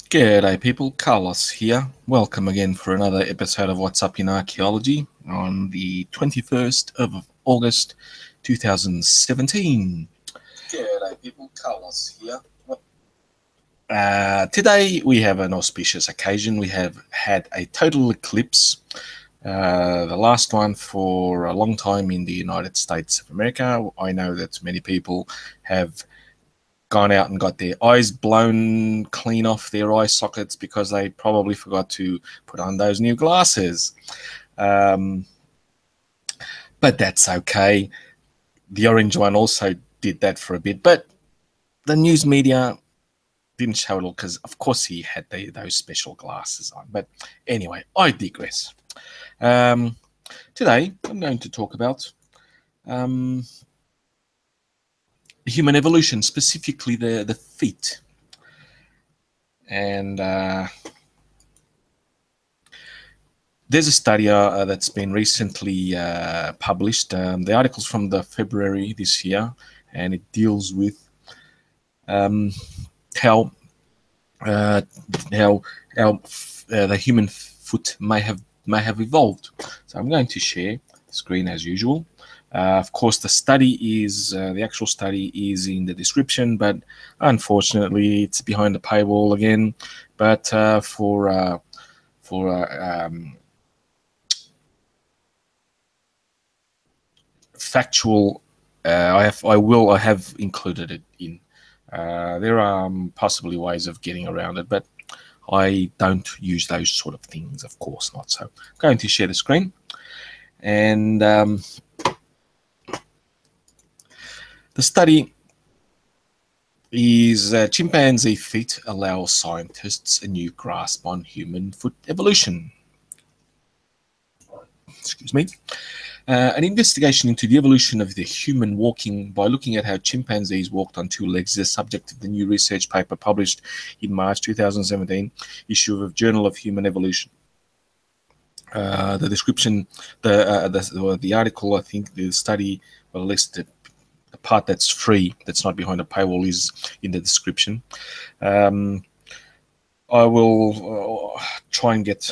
G'day people, Carlos here. Welcome again for another episode of What's Up in Archaeology on the 21st of August 2017. G'day people, Carlos here. Today we have an auspicious occasion. We have had a total eclipse, the last one for a long time in the United States of America. I know that many people have gone out and got their eyes blown clean off their eye sockets because they probably forgot to put on those new glasses. But that's okay. The orange one also did that for a bit, but the news media didn't show it all because, of course, he had those special glasses on. But anyway, I digress. Today, I'm going to talk about human evolution, specifically the feet. And there's a study that's been recently published. The article's from the February this year, and it deals with how the human foot may have evolved. So I'm going to share the screen as usual. Of course, the actual study is in the description, but unfortunately, it's behind the paywall again. But for factual, I have included it in. There are possibly ways of getting around it, but I don't use those sort of things, of course not. So I'm going to share the screen, and the study is chimpanzee feet allow scientists a new grasp on human foot evolution. Excuse me. An investigation into the evolution of the human walking by looking at how chimpanzees walked on two legs is the subject of the new research paper published in March 2017 issue of Journal of Human Evolution. The description, the article, I think the study, well, at least the part that's free, that's not behind a paywall, is in the description. I will try and get.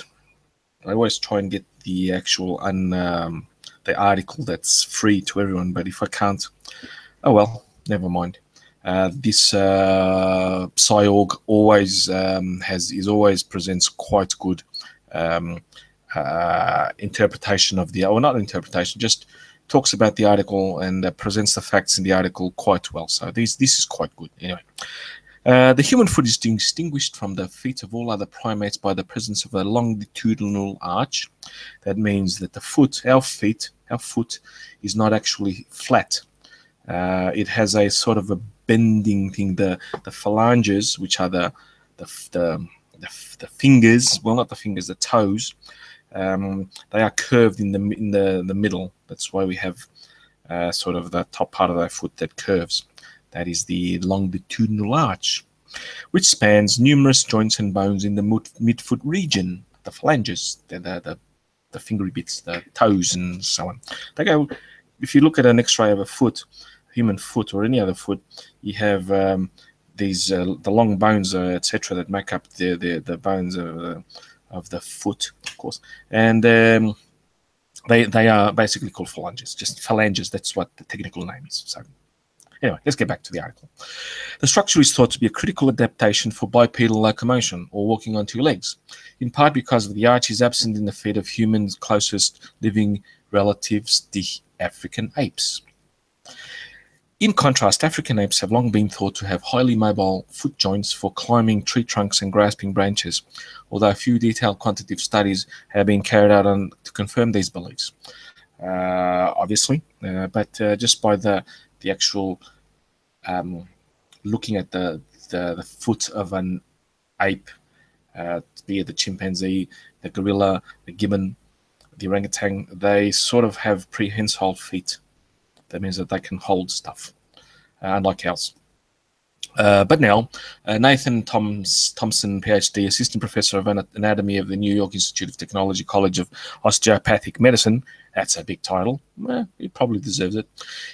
I always try and get the actual the article that's free to everyone, but if I can't, oh well, never mind. This SciOrg always always presents quite good interpretation of the, or not interpretation, just talks about the article and presents the facts in the article quite well. So this is quite good. Anyway, the human foot is distinguished from the feet of all other primates by the presence of a longitudinal arch. That means that our foot, is not actually flat. It has a sort of a bending thing. The phalanges, which are the fingers, well, not the fingers, the toes, they are curved in the middle. That's why we have sort of the top part of our foot that curves. That is the longitudinal arch, which spans numerous joints and bones in the midfoot region. The phalanges, the fingery bits, the toes, and so on. They go. If you look at an X-ray of a foot, human foot or any other foot, you have these the long bones, etc., that make up the bones of the foot, of course, and they are basically called phalanges. Just phalanges. That's what the technical name is. So. Anyway, let's get back to the article. The structure is thought to be a critical adaptation for bipedal locomotion, or walking on two legs, in part because the arch is absent in the feet of humans' closest living relatives, the African apes. In contrast, African apes have long been thought to have highly mobile foot joints for climbing tree trunks and grasping branches, although a few detailed quantitative studies have been carried out to confirm these beliefs. Obviously, but just by the actual looking at the foot of an ape, be it the chimpanzee, the gorilla, the gibbon, the orangutan, they sort of have prehensile feet. That means that they can hold stuff, unlike ours. But now, Nathan Thompson, PhD, Assistant Professor of Anatomy of the New York Institute of Technology College of Osteopathic Medicine, that's a big title, he probably deserves it,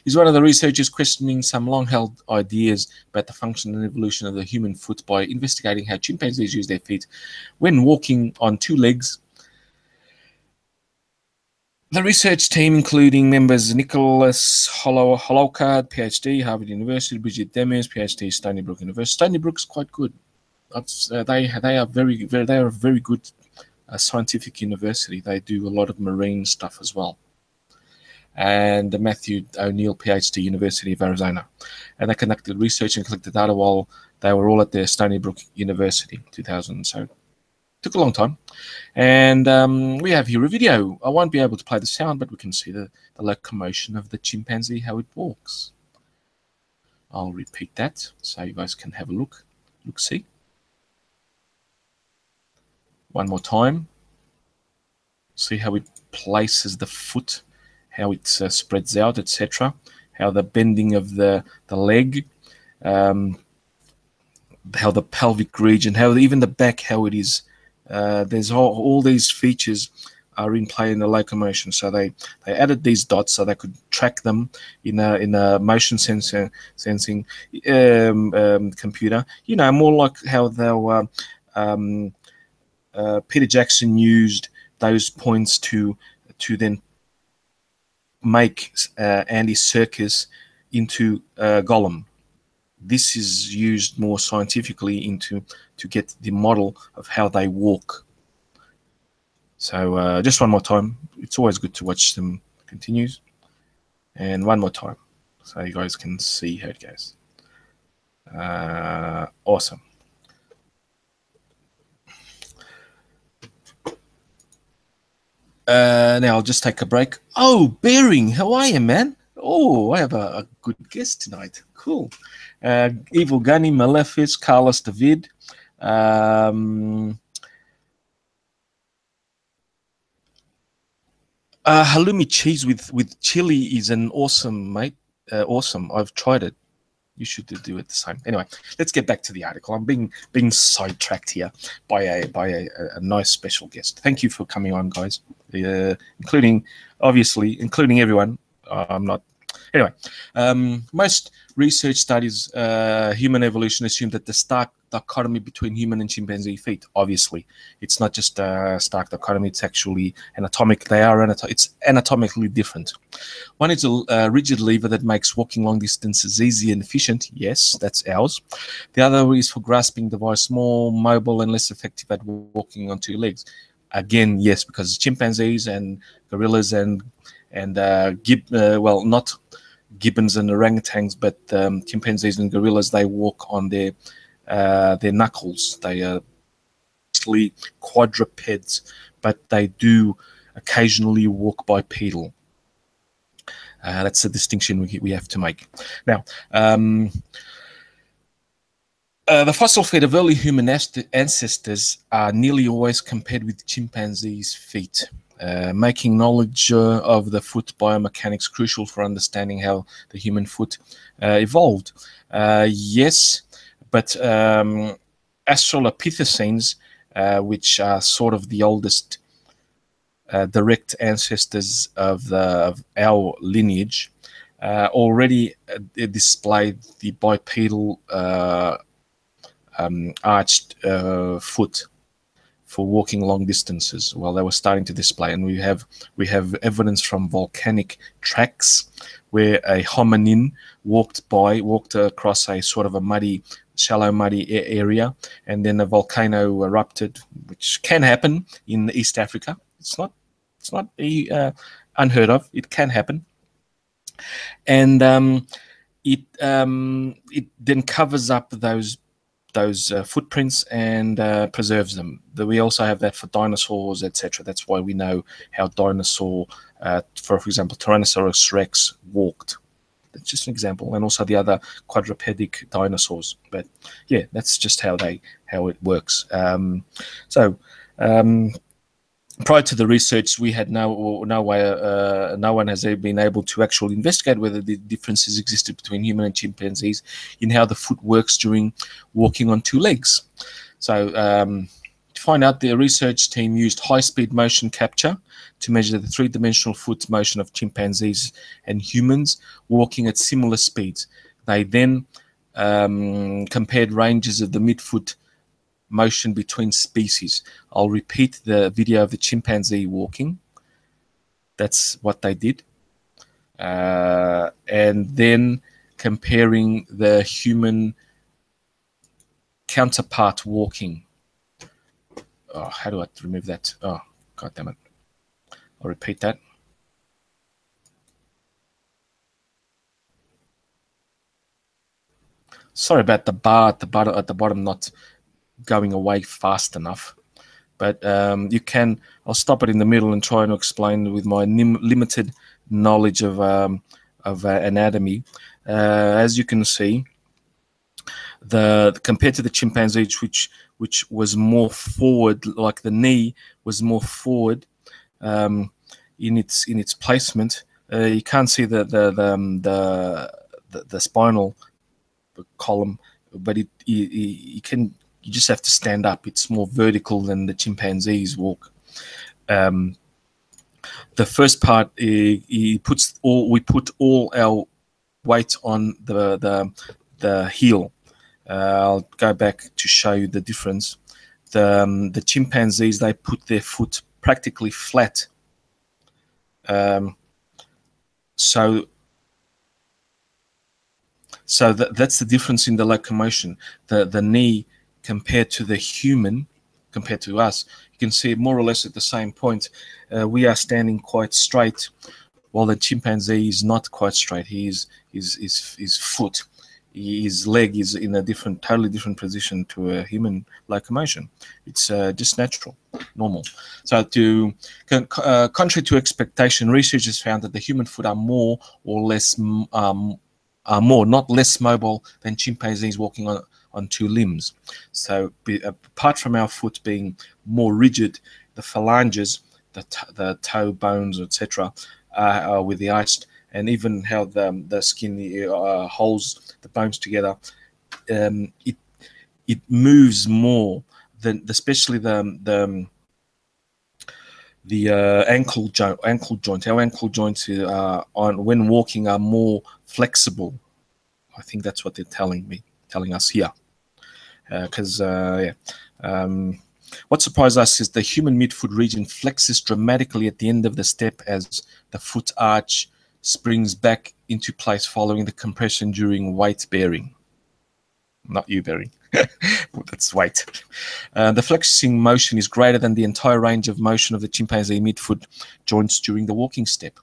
is one of the researchers questioning some long-held ideas about the function and evolution of the human foot by investigating how chimpanzees use their feet when walking on two legs. The research team, including members Nicholas Holowka, PhD, Harvard University, Bridget Demers, PhD, Stony Brook University. Stony Brook's quite good. They are a very good scientific university. They do a lot of marine stuff as well. And Matthew O'Neill, PhD, University of Arizona, and they conducted research and collected data while they were all at the Stony Brook University, 2000. So. Took a long time, and we have here a video. I won't be able to play the sound, but we can see the locomotion of the chimpanzee, how it walks. I'll repeat that so you guys can have a look. See. One more time. See how it places the foot, how it spreads out, etc. How the bending of the leg, how the pelvic region, how even the back, how it is. There's all these features are in play in the locomotion. So they added these dots so they could track them in a motion sensing computer. You know, more like how they Peter Jackson used those points to then make Andy Serkis into Gollum. This is used more scientifically to get the model of how they walk. So just one more time. It's always good to watch them continues. And one more time so you guys can see how it goes. Awesome. Now I'll just take a break. Oh, Bearing, how are you, man? Oh, I have a good guest tonight. Cool. Evil Gunny, Malefic, Carlos David. Halloumi cheese with chili is an awesome, mate. Awesome. I've tried it. You should do it the same. Anyway, let's get back to the article. I'm being sidetracked here by a nice special guest. Thank you for coming on, guys. Including everyone. I'm not. Anyway, most research studies human evolution assume that the stark dichotomy between human and chimpanzee feet. Obviously, it's not just a stark dichotomy; it's actually anatomic. It's anatomically different. One is a rigid lever that makes walking long distances easy and efficient. Yes, that's ours. The other is for grasping device, more mobile and less effective at walking on two legs. Again, yes, because chimpanzees and gorillas and not gibbons and orangutans, but chimpanzees and gorillas, they walk on their knuckles. They are mostly quadrupeds, but they do occasionally walk bipedal. That's the distinction we have to make. Now, the fossil feet of early human ancestors are nearly always compared with chimpanzees' feet. Making knowledge of the foot biomechanics crucial for understanding how the human foot evolved. Yes, but Australopithecines, which are sort of the oldest direct ancestors of our lineage, already displayed the bipedal arched foot for walking long distances. Well, they were starting to display, and we have evidence from volcanic tracks where a hominin walked across a sort of a shallow muddy area, and then a volcano erupted, which can happen in East Africa. It's not unheard of. It can happen, and it then covers up those footprints and preserves them. We also have that for dinosaurs, etc. That's why we know how dinosaur, for example, Tyrannosaurus rex walked. That's just an example, and also the other quadrupedic dinosaurs. But yeah, that's just how it works. Prior to the research, we had no way, no one has been able to actually investigate whether the differences existed between human and chimpanzees in how the foot works during walking on two legs. So to find out, the research team used high-speed motion capture to measure the three-dimensional foot motion of chimpanzees and humans walking at similar speeds. They then compared ranges of the midfoot motion between species. I'll repeat the video of the chimpanzee walking. That's what they did. And then comparing the human counterpart walking. Oh, how do I remove that? Oh, God damn it. I'll repeat that. Sorry about the bar at the bottom not going away fast enough, but you can. I'll stop it in the middle and try and explain with my limited knowledge of anatomy. As you can see, compared to the chimpanzees, which was more forward, like the knee was more forward in its placement. You can't see the spinal column, but you just have to stand up. It's more vertical than the chimpanzees walk. The first part, we put all our weight on the heel. I'll go back to show you the difference. The chimpanzees, they put their foot practically flat. So that's the difference in the locomotion. The knee compared to the human, compared to us, you can see more or less at the same point. We are standing quite straight, while the chimpanzee is not quite straight. His foot, his leg is in a totally different position to a human locomotion. It's just natural, normal. So contrary to expectation, researchers found that the human foot are more or less not less mobile than chimpanzees walking on two limbs. So apart from our foot being more rigid, the phalanges, the toe bones, etc., are with the arched, and even how the skin holds the bones together, it moves more than, especially the ankle joint. Our ankle joints when walking are more flexible. I think that's what they're telling us here. What surprised us is the human midfoot region flexes dramatically at the end of the step as the foot arch springs back into place following the compression during weight bearing. Not you bearing. That's weight. The flexing motion is greater than the entire range of motion of the chimpanzee midfoot joints during the walking step,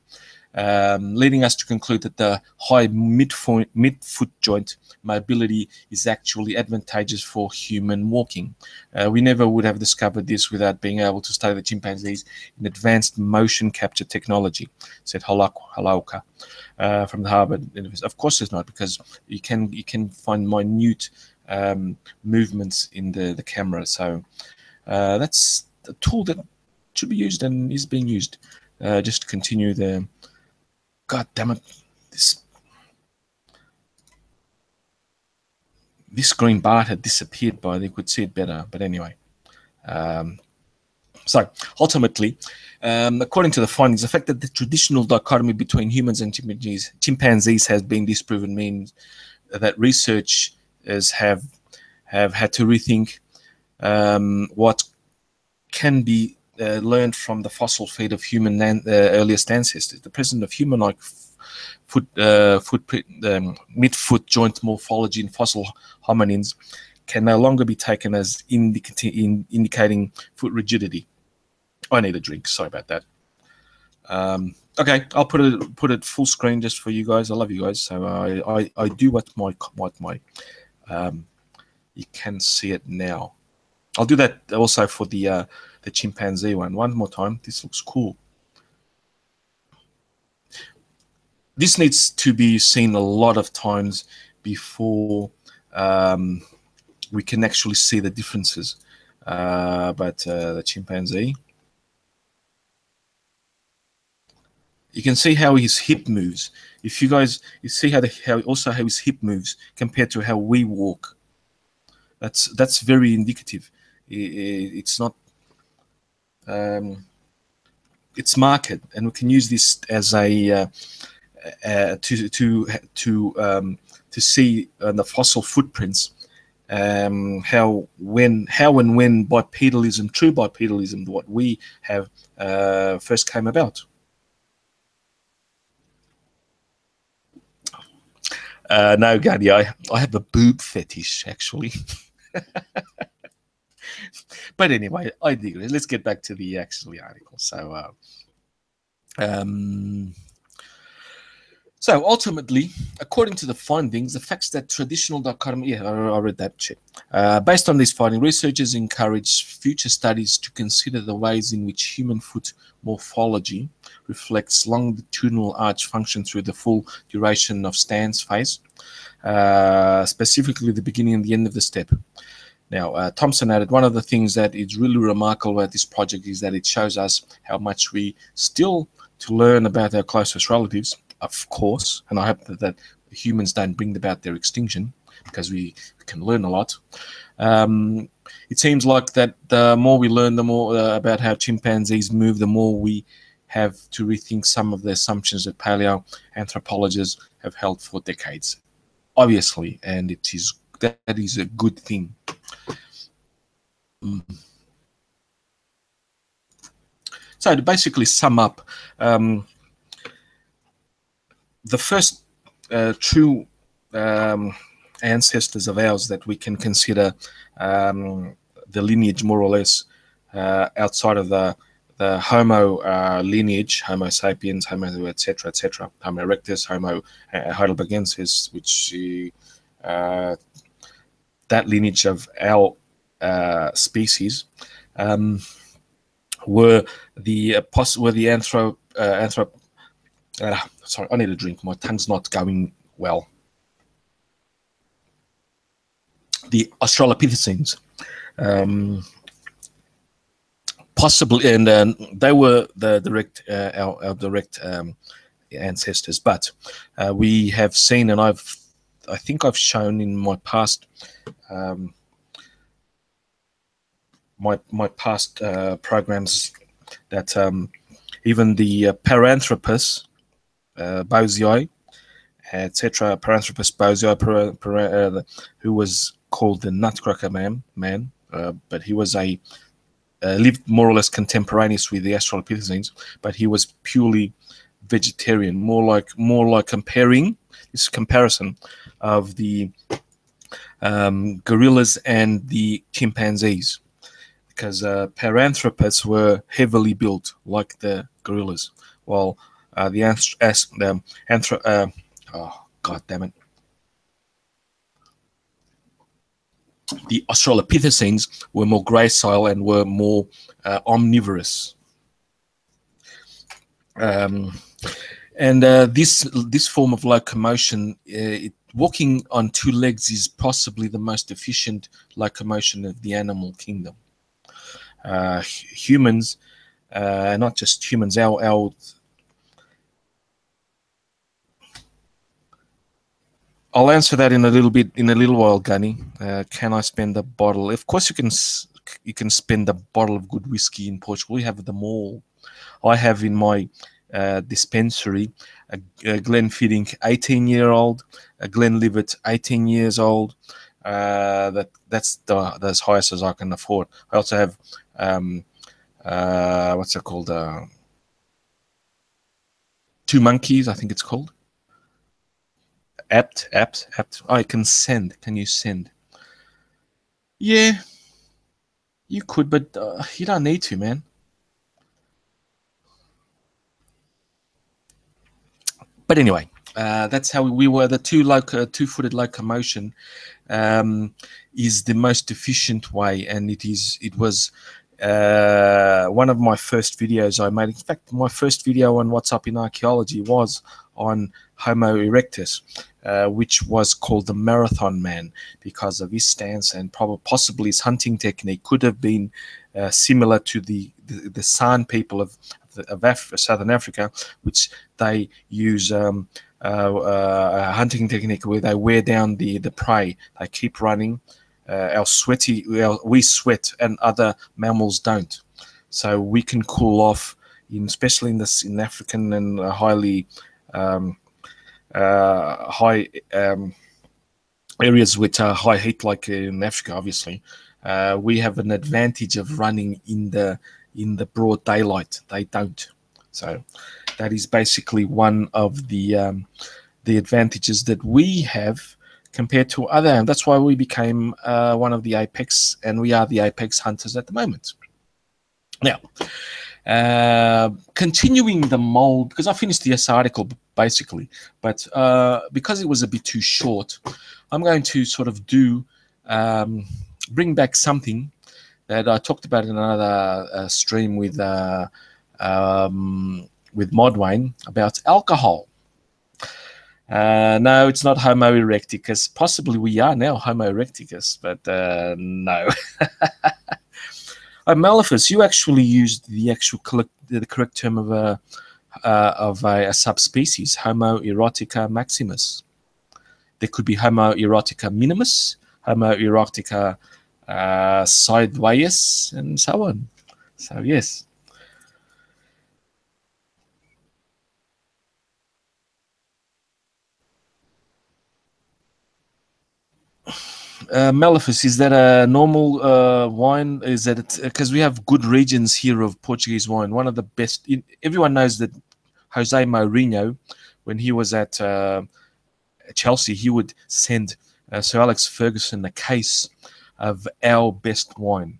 leading us to conclude that the high midfoot joint mobility is actually advantageous for human walking. We never would have discovered this without being able to study the chimpanzees in advanced motion capture technology, said Halaoka from the Harvard University. Of course there's not, because you can find minute movements in the camera. So that's a tool that should be used and is being used. Just to continue the... God damn it! This green bar had disappeared by. They could see it better, but anyway. So ultimately, according to the findings, the fact that the traditional dichotomy between humans and chimpanzees has been disproven means that researchers have had to rethink what can be learned from the fossil feet of human earliest ancestors. The presence of human-like midfoot joint morphology in fossil hominins can no longer be taken as indicating foot rigidity. I need a drink. Sorry about that. Okay, I'll put it full screen just for you guys. I love you guys, so I do what my you can see it now. I'll do that also for the chimpanzee one more time. This looks cool. This needs to be seen a lot of times before we can actually see the differences. But the chimpanzee, You can see how his hip moves. If you guys, you see how how his hip moves compared to how we walk. That's very indicative. It's not. It's marked, and we can use this as a to see the fossil footprints. How and when bipedalism, true bipedalism, what we have first came about. No, Gadi, I have a boob fetish, actually. But anyway, I digress. Let's get back to the actual article. So ultimately, according to the findings, the facts that traditional dichotomy, I read that shit. Based on these findings, researchers encourage future studies to consider the ways in which human foot morphology reflects longitudinal arch function through the full duration of stance phase, specifically the beginning and the end of the step. Now, Thompson added, one of the things that is really remarkable about this project is that it shows us how much we still to learn about our closest relatives, of course, and I hope that humans don't bring about their extinction, because we can learn a lot. It seems like that the more we learn, the more about how chimpanzees move, the more we have to rethink some of the assumptions that paleoanthropologists have held for decades. Obviously, and that is a good thing. So to basically sum up, the first true ancestors of ours that we can consider the lineage more or less outside of the Homo lineage, Homo sapiens, Homo etc., Homo erectus, Homo heidelbergensis, which that lineage of our species were the sorry, I need a drink. My tongue's not going well. The Australopithecines, possibly, and they were the direct our direct ancestors. But we have seen, and I think I've shown in my past my past programs that even the Paranthropus bozii, etc., Paranthropus bozii, who was called the Nutcracker man, but he was lived more or less contemporaneous with the Australopithecines, but he was purely vegetarian, more like comparing this comparison of the gorillas and the chimpanzees, because Paranthropus were heavily built like the gorillas, while the Australopithecines were more gracile and were more omnivorous. And this form of locomotion, walking on two legs, is possibly the most efficient locomotion of the animal kingdom. Humans, not just humans, I'll answer that in a little while, Gunny. Can I spend a bottle? Of course, you can spend a bottle of good whiskey in Portugal. We have them all. I have in my dispensary a Glenfiddich 18-year-old, a Glenlivet 18 years old. That's as highest as I can afford. I also have what's it called? Two Monkeys, I think it's called. Apt. I can send. Can you send? Yeah, you could, but you don't need to, man. But anyway, that's how we were. The two-footed locomotion is the most efficient way, and it was one of my first videos I made. In fact, my first video on What's Up in Archaeology was on Homo erectus, which was called the Marathon Man because of his stance and possibly his hunting technique could have been similar to the San people of Southern Africa, which they use a hunting technique where they wear down the prey. They keep running. We sweat and other mammals don't. So we can cool off, especially in African and highly high areas which are high heat, like in Africa, obviously. We have an advantage of running in the broad daylight. They don't. So that is basically one of the advantages that we have compared to other. And that's why we became one of the apex, and we are the apex hunters at the moment. Now, continuing the mold, because I finished this article basically, but because it was a bit too short, I'm going to sort of bring back something that I talked about in another stream with Modwayne about alcohol. No, it's not Homo erecticus. Possibly we are now Homo erecticus, but no. Amorphous, you actually used the correct term of a subspecies, Homo erotica maximus. There could be Homo erotica minimus, Homo erotica sideways, and so on. So yes. Malefus, is that a normal wine? Is that because we have good regions here of Portuguese wine? One of the best. Everyone knows that Jose Mourinho, when he was at Chelsea, he would send Sir Alex Ferguson a case of our best wine,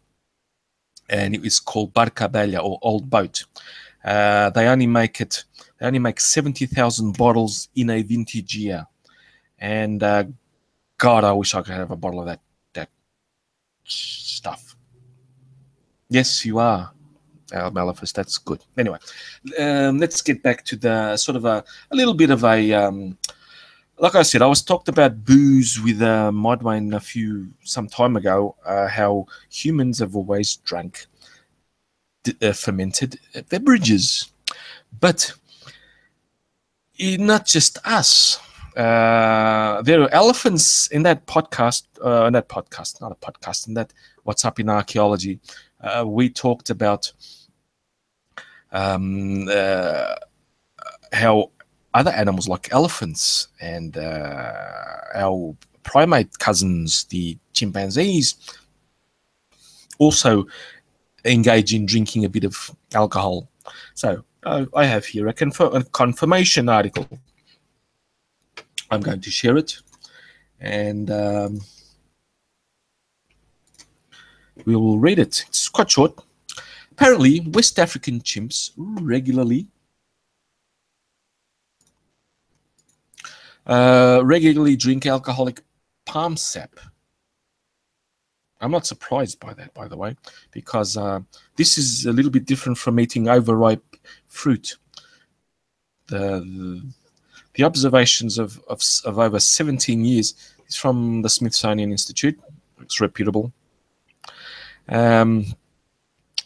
and it is called Barca Velha, or Old Boat. They only make 70,000 bottles in a vintage year, and God, I wish I could have a bottle of that stuff. Yes, you are, Malefus. That's good. Anyway, let's get back to the sort of a little bit of a like I said, I was talked about booze with Modwayne some time ago. How humans have always drank fermented beverages, but not just us. There are elephants in that podcast, not a podcast, in that What's Up in Archaeology. We talked about how other animals like elephants and our primate cousins, the chimpanzees, also engage in drinking a bit of alcohol. So I have here a confirmation article. I'm going to share it, and we will read it. It's quite short. Apparently, West African chimps regularly drink alcoholic palm sap. I'm not surprised by that, by the way, because this is a little bit different from eating overripe fruit. The observations of over 17 years is from the Smithsonian Institute. It's reputable.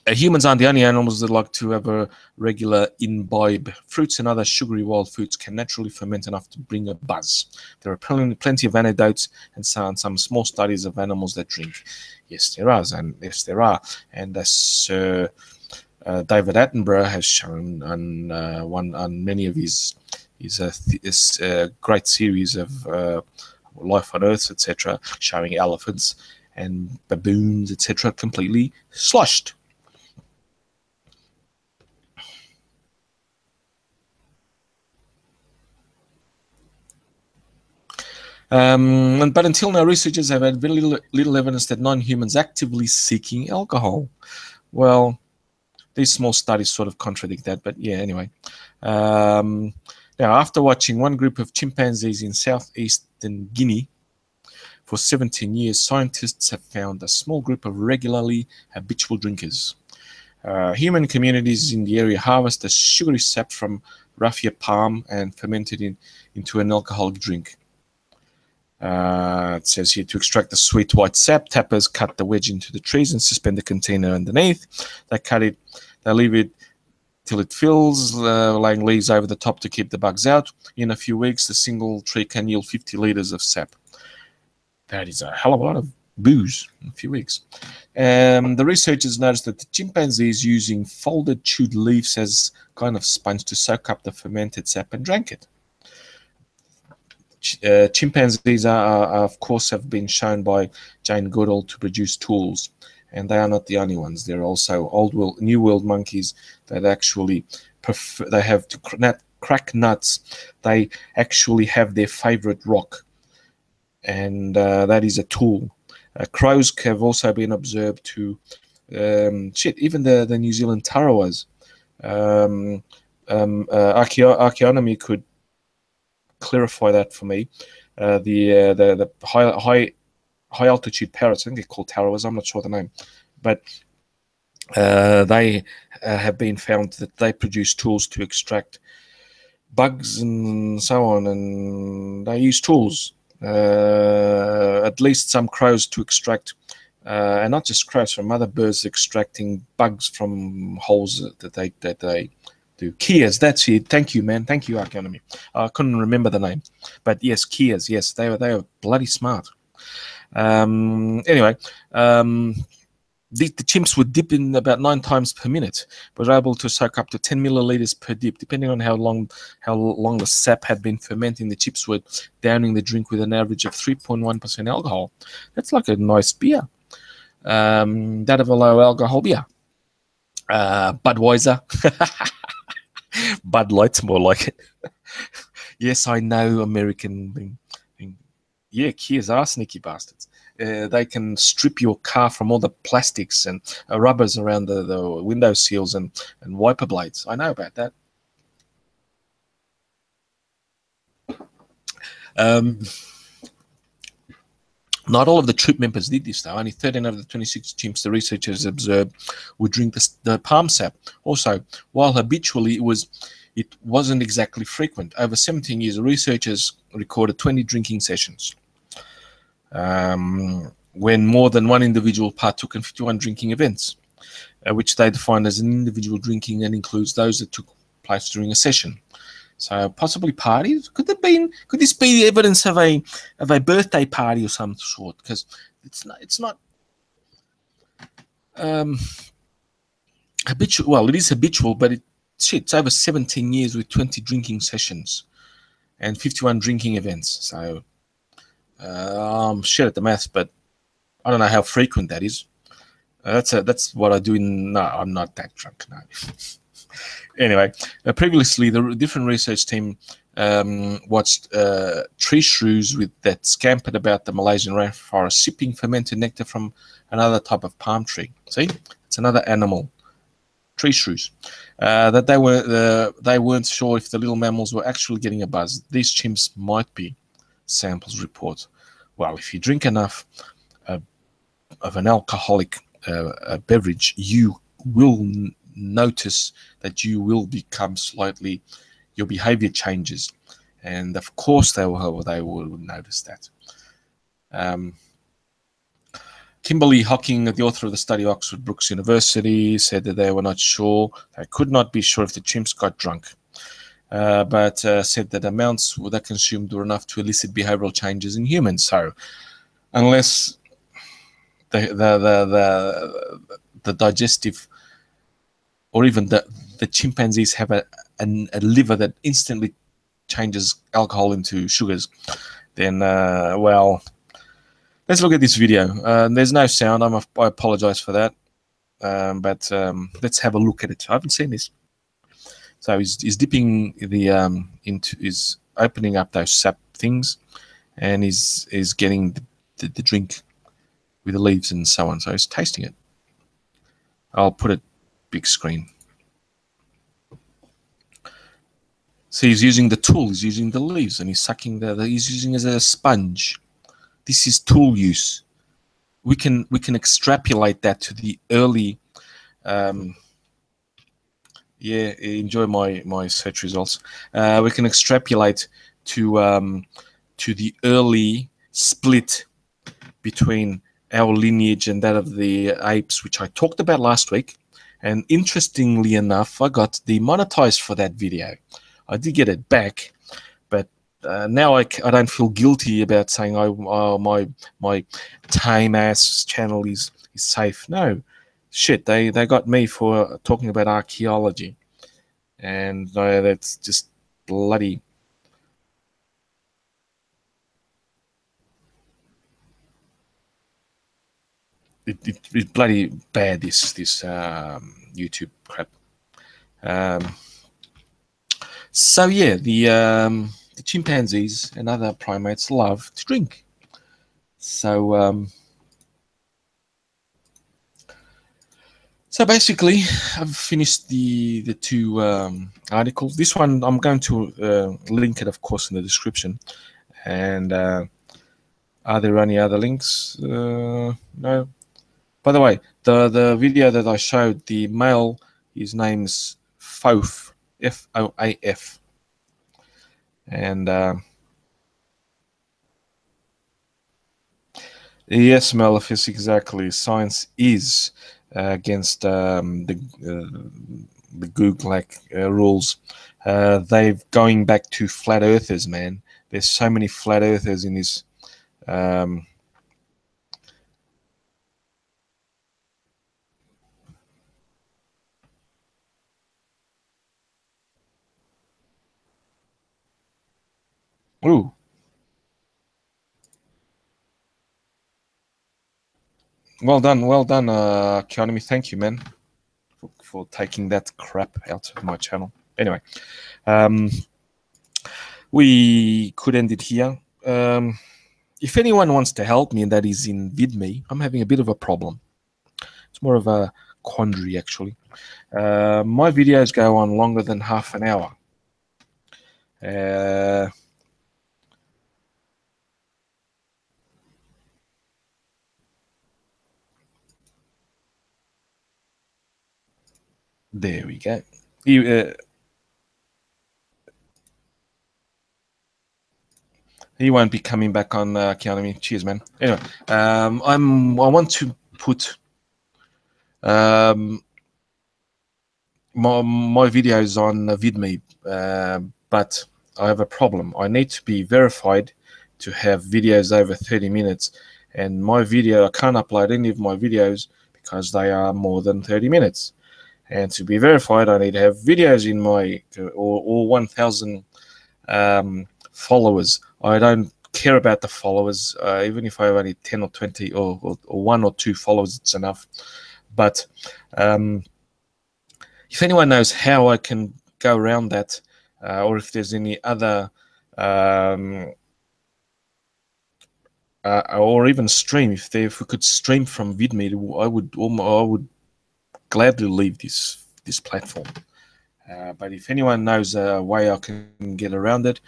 Humans aren't the only animals that like to have a regular imbibe. Fruits and other sugary wild foods can naturally ferment enough to bring a buzz. There are plenty of anecdotes and some small studies of animals that drink. Yes, there are. And as David Attenborough has shown on many of his great series of Life on Earth, etc., showing elephants and baboons, etc., completely sloshed. But until now, researchers have had very little evidence that non-humans actively seeking alcohol. Well, these small studies sort of contradict that, but yeah, anyway. Now, after watching one group of chimpanzees in southeastern Guinea for 17 years, scientists have found a small group of regularly habitual drinkers. Human communities in the area harvest the sugary sap from raffia palm and ferment it into an alcoholic drink. It says here to extract the sweet white sap, tappers cut the wedge into the trees and suspend the container underneath. They cut it, they leave it till it fills, laying leaves over the top to keep the bugs out. In a few weeks, the single tree can yield 50 liters of sap. That is a hell of a lot of booze in a few weeks. The researchers noticed that the chimpanzees using folded chewed leaves as kind of sponge to soak up the fermented sap and drank it. Chimpanzees are, of course, have been shown by Jane Goodall to produce tools, and they are not the only ones. There are also New World monkeys that actually prefer, they have to crack nuts. They actually have their favorite rock, and that is a tool. Crows have also been observed to even the New Zealand tarawas. Archaeonomy could clarify that for me. The high altitude parrots, I think they're called tarawas, I'm not sure the name, but they have been found that they produce tools to extract bugs and so on, and they use tools. At least some crows to extract, and not just crows, from other birds extracting bugs from holes that they do. Keas, that's it. Thank you, man. Thank you, Archaeonomy. I couldn't remember the name, but yes, Keas. Yes, they were bloody smart. Anyway, the chimps would dip in about 9 times per minute. Were able to soak up to 10 milliliters per dip, depending on how long the sap had been fermenting. The chips were downing the drink with an average of 3.1% alcohol. That's like a nice beer. That of a low alcohol beer. Budweiser. Bud Light's more like it. Yes, I know, American thing. Yeah, Kias are sneaky bastards. They can strip your car from all the plastics and rubbers around the window seals and wiper blades. I know about that. Not all of the troop members did this, though. Only 13 out of the 26 chimps the researchers observed would drink the palm sap. Also, while habitually it wasn't exactly frequent. Over 17 years, the researchers recorded 20 drinking sessions, when more than one individual partook in 51 drinking events, which they defined as an individual drinking and includes those that took place during a session. So possibly parties. Could this be the evidence of a birthday party or some sort? Because it's not habitual. Well, it is habitual, but it's over 17 years with 20 drinking sessions and 51 drinking events. So I'm shit at the maths, but I don't know how frequent that is. That's what I do. No, I'm not that drunk. No. Anyway, previously the different research team watched tree shrews that scampered about the Malaysian rainforest, sipping fermented nectar from another type of palm tree. See, it's another animal. Tree shrews. That they weren't sure if the little mammals were actually getting a buzz. These chimps might be, samples report. Well, if you drink enough of an alcoholic beverage, you will notice that you will become your behavior changes, and of course they will notice that. Kimberly Hocking, the author of the study at Oxford Brookes University, said that they were not sure. They could not be sure if the chimps got drunk, but said that amounts they consumed were enough to elicit behavioral changes in humans. So unless the digestive, or even the chimpanzees have a liver that instantly changes alcohol into sugars, then, well, let's look at this video. There's no sound. I apologize for that. But let's have a look at it. I haven't seen this. So he's dipping is opening up those sap things, and is getting the drink with the leaves and so on. So he's tasting it. I'll put it big screen. So he's using the tool, he's using the leaves, and he's sucking he's using it as a sponge. This is tool use. We can extrapolate that to the early. Enjoy my search results. We can extrapolate to the early split between our lineage and that of the apes, which I talked about last week. And interestingly enough, I got demonetized for that video. I did get it back, but now I don't feel guilty about saying my tame ass channel is safe. No, shit, they got me for talking about archaeology, and that's just bloody. It's bloody bad, this YouTube crap. So yeah, the chimpanzees and other primates love to drink. So so basically, I've finished the two articles. This one I'm going to link it, of course, in the description. And are there any other links? No. By the way, the video that I showed, the male, his name's Foaf, F-O-A-F, and yes, Maleficus, exactly. Science is against the Google rules. They're going back to flat earthers, man. There's so many flat earthers in this. Ooh. Well done, Keanu. Thank you, man, for taking that crap out of my channel. Anyway, we could end it here. If anyone wants to help me, and that is in VidMe, I'm having a bit of a problem. It's more of a quandary, actually. My videos go on longer than half an hour. There we go. He won't be coming back on Keanu. Cheers, man. Anyway, I want to put my videos on VidMe, but I have a problem. I need to be verified to have videos over 30 minutes, and my video, I can't upload any of my videos because they are more than 30 minutes. And to be verified, I need to have videos in my or 1,000 followers. I don't care about the followers, even if I have only 10 or 20 or 1 or 2 followers, it's enough. But if anyone knows how I can go around that, or if there's any other or even stream, if we could stream from VidMe, I would gladly leave this platform. But if anyone knows a way I can get around it,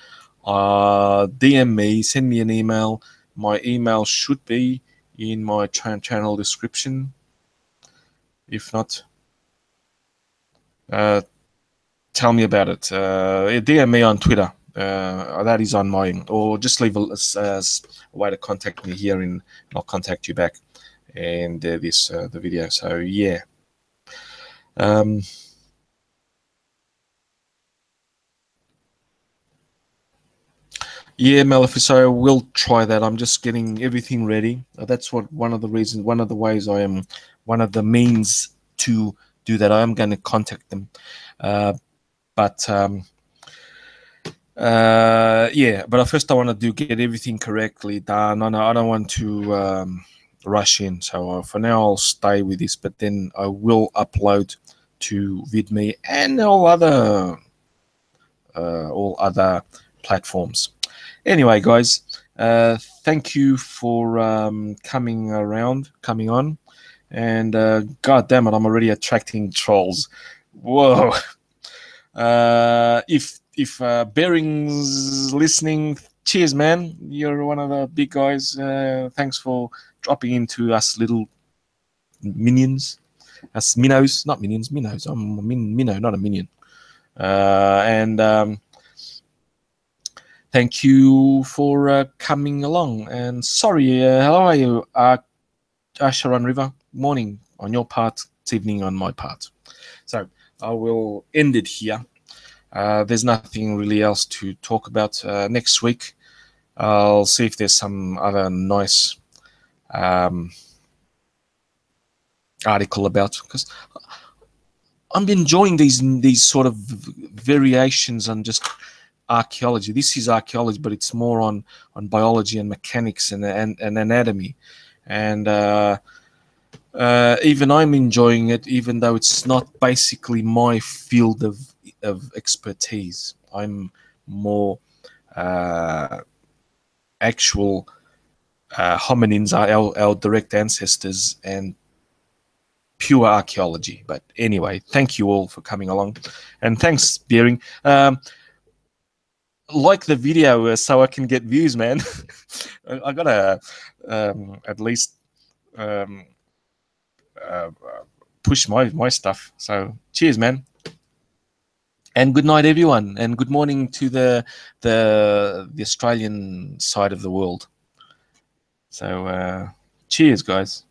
DM me, send me an email. My email should be in my channel description. If not, tell me about it. DM me on Twitter. That is on my, or just leave a way to contact me here, and I'll contact you back. And the video. So yeah. Yeah, Maleficus, I will try that. I'm just getting everything ready. That's one of the ways I am, one of the means to do that. I am going to contact them. Yeah, but first I want to get everything correctly done. I don't want to rush in. So for now, I'll stay with this, but then I will upload to VidMe and all other platforms. Anyway, guys, thank you for coming on, and god damn it, I'm already attracting trolls. Whoa. If Bering's listening, cheers, man. You're one of the big guys. Thanks for dropping into us little minions, us minnows, not minions, minnows. I'm a minnow, not a minion. And thank you for coming along. And sorry, how are you, Sharon River? Morning on your part, it's evening on my part. So I will end it here. There's nothing really else to talk about. Next week, I'll see if there's some other nice article about, because I'm enjoying these sort of variations on just archaeology. This is archaeology, but it's more on biology and mechanics and anatomy, and even I'm enjoying it, even though it's not basically my field of expertise. I'm more actual hominins, our direct ancestors, and pure archaeology. But anyway, thank you all for coming along, and thanks, Beering. Like the video so I can get views, man. I gotta at least push my stuff. So cheers, man, and good night, everyone, and good morning to the Australian side of the world. So cheers, guys.